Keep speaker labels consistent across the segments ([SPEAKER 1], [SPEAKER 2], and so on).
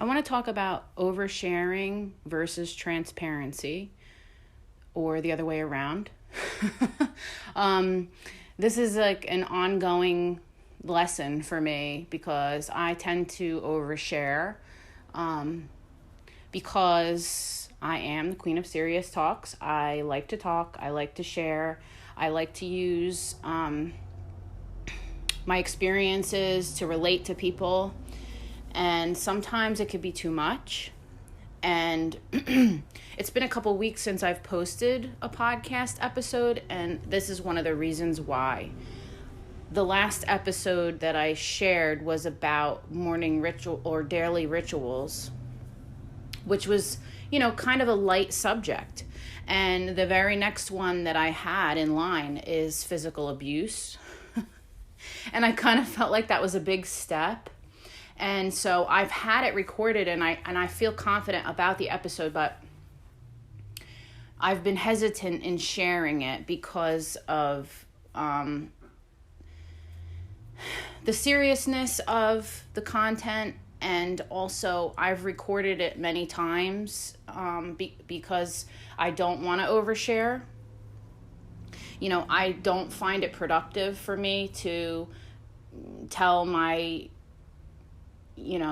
[SPEAKER 1] I want to talk about oversharing versus transparency, or the other way around. This is like an ongoing lesson for me because I tend to overshare because I am the queen of serious talks. I like to talk. I like to share. I like to use my experiences to relate to people. And sometimes it could be too much. And it's been a couple weeks since I've posted a podcast episode, and this is one of the reasons why. The last episode that I shared was about morning ritual or daily rituals, which was, kind of a light subject. And the very next one that I had in line is physical abuse. And I kind of felt like that was a big step. And so I've had it recorded and I feel confident about the episode, but I've been hesitant in sharing it because of the seriousness of the content. And also I've recorded it many times because I don't want to overshare. I don't find it productive for me to tell my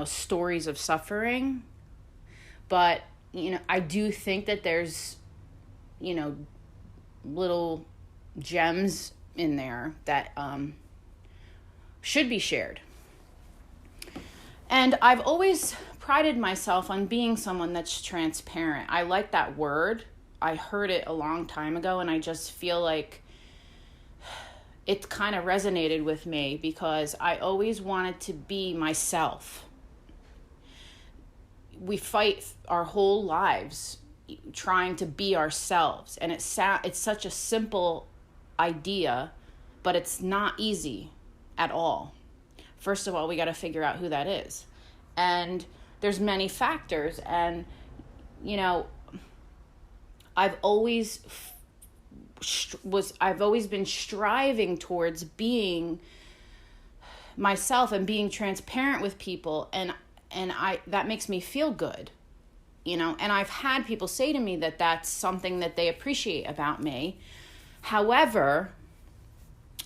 [SPEAKER 1] stories of suffering. But, I do think that there's, little gems in there that should be shared. And I've always prided myself on being someone that's transparent. I like that word. I heard it a long time ago, and I just feel like it kind of resonated with me because I always wanted to be myself. We fight our whole lives trying to be ourselves, and it's such a simple idea, but it's not easy at all. First of all, we got to figure out who that is. And there's many factors, and I've always been striving towards being myself and being transparent with people, and that makes me feel good, and I've had people say to me that that's something that they appreciate about me. However,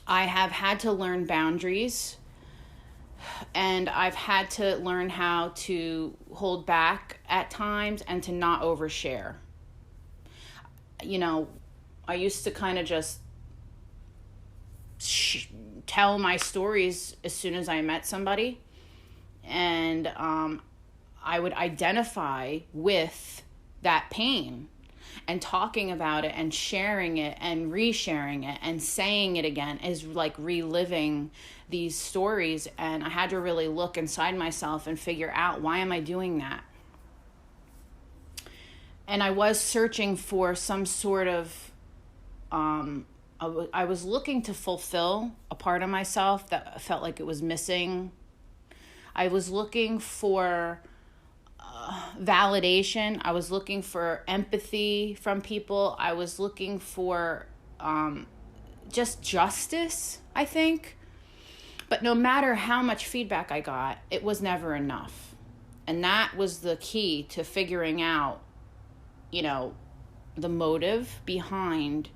[SPEAKER 1] I have had to learn boundaries, and I've had to learn how to hold back at times and to not overshare. I used to kind of just tell my stories as soon as I met somebody. And I would identify with that pain and talking about it and sharing it and resharing it and saying it again is like reliving these stories. And I had to really look inside myself and figure out, why am I doing that? And I was searching for some sort of, I was looking to fulfill a part of myself that felt like it was missing. I was looking for validation. I was looking for empathy from people. I was looking for just justice, I think. But no matter how much feedback I got, it was never enough. And that was the key to figuring out, the motive behind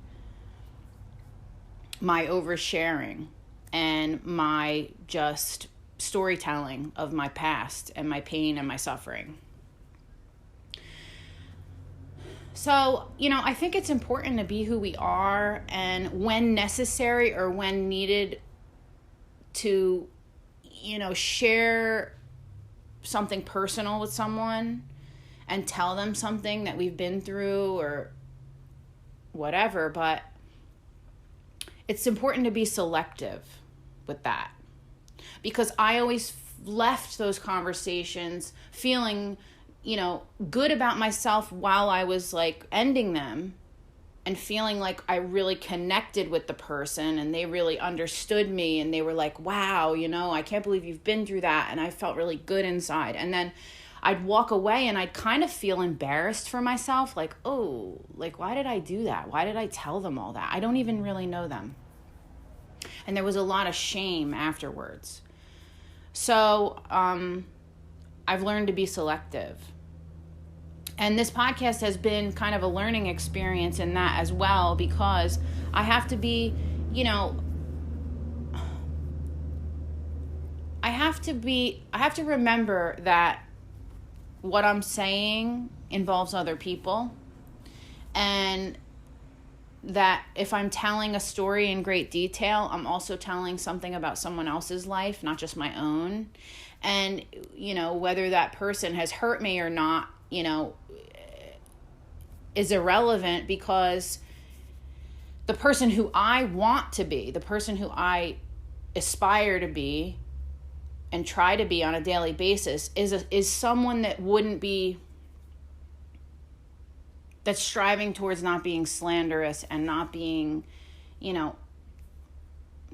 [SPEAKER 1] my oversharing and my just storytelling of my past and my pain and my suffering. So, I think it's important to be who we are, and when necessary or when needed to, share something personal with someone and tell them something that we've been through or whatever, but it's important to be selective with that. Because I always left those conversations feeling, good about myself while I was ending them, and feeling like I really connected with the person and they really understood me and they were like, wow, I can't believe you've been through that. And I felt really good inside. And then I'd walk away and I'd kind of feel embarrassed for myself. Why did I do that? Why did I tell them all that? I don't even really know them. And there was a lot of shame afterwards. So I've learned to be selective. And this podcast has been kind of a learning experience in that as well, because I have to be, I have to remember that what I'm saying involves other people, and that if I'm telling a story in great detail, I'm also telling something about someone else's life, not just my own. And, whether that person has hurt me or not, is irrelevant, because the person who I want to be, the person who I aspire to be and try to be on a daily basis is someone that wouldn't be, that's striving towards not being slanderous and not being,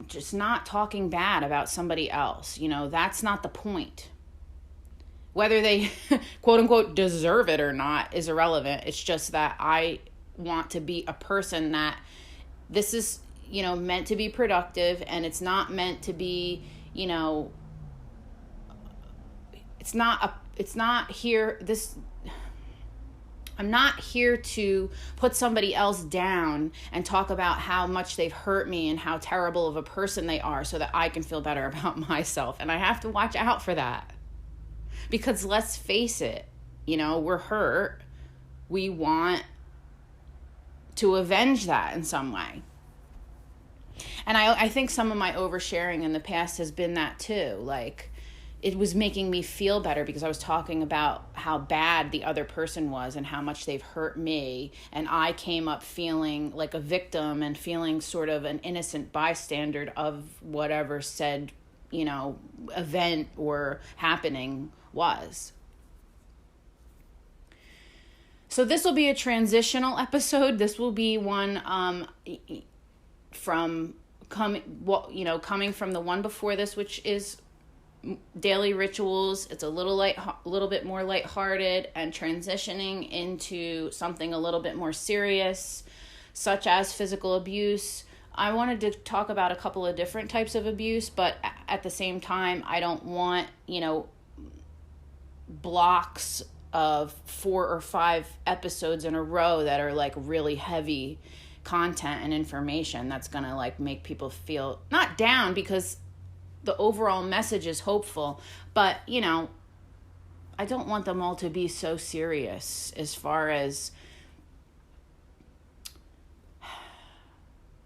[SPEAKER 1] just not talking bad about somebody else. That's not the point. Whether they, quote unquote, deserve it or not is irrelevant. It's just that I want to be a person that this is, meant to be productive, and it's not meant to be, I'm not here to put somebody else down and talk about how much they've hurt me and how terrible of a person they are so that I can feel better about myself. And I have to watch out for that. Because let's face it, we're hurt. We want to avenge that in some way. And I think some of my oversharing in the past has been that too. Like, it was making me feel better because I was talking about how bad the other person was and how much they've hurt me. And I came up feeling like a victim and feeling sort of an innocent bystander of whatever said, event or happening was. So this will be a transitional episode. This will be one coming from the one before this, which is daily rituals. It's a little bit more lighthearted, and transitioning into something a little bit more serious, such as physical abuse. I wanted to talk about a couple of different types of abuse, but at the same time, I don't want, blocks of 4 or 5 episodes in a row that are like really heavy content and information that's going to like make people feel not down, because the overall message is hopeful, but I don't want them all to be so serious as far as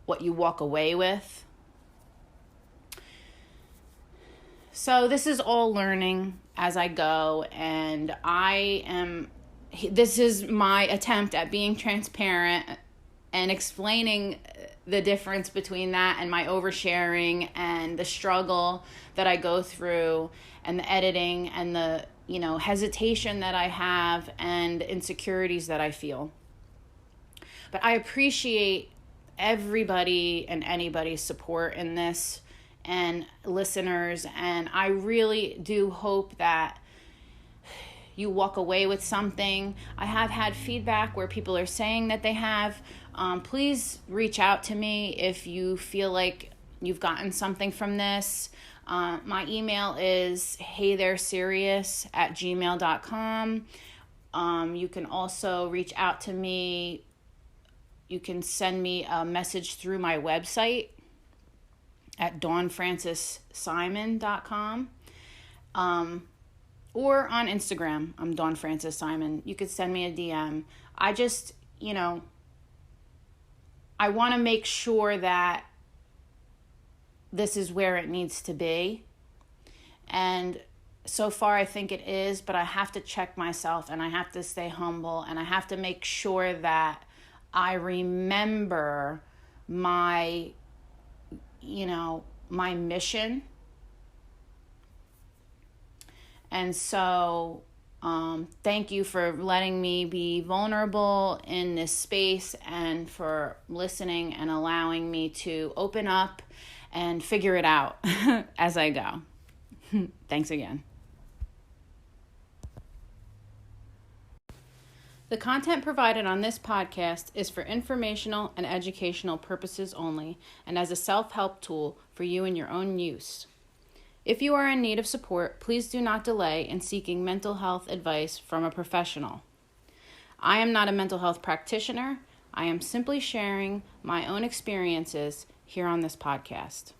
[SPEAKER 1] what you walk away with. So this is all learning as I go, and this is my attempt at being transparent and explaining the difference between that and my oversharing and the struggle that I go through and the editing and the, hesitation that I have and insecurities that I feel. But I appreciate everybody and anybody's support in this, and listeners, and I really do hope that you walk away with something. I have had feedback where people are saying that they have. Please reach out to me if you feel like you've gotten something from this. My email is heythereserious@gmail.com. You can also reach out to me. You can send me a message through my website at dawnfrancissimon.com. Or on Instagram, I'm Dawn Francis Simon. You could send me a DM. I just, I want to make sure that this is where it needs to be. And so far I think it is, but I have to check myself, and I have to stay humble, and I have to make sure that I remember my mission. And so thank you for letting me be vulnerable in this space, and for listening and allowing me to open up and figure it out as I go. Thanks again. The content provided on this podcast is for informational and educational purposes only, and as a self-help tool for you in your own use. If you are in need of support, please do not delay in seeking mental health advice from a professional. I am not a mental health practitioner. I am simply sharing my own experiences here on this podcast.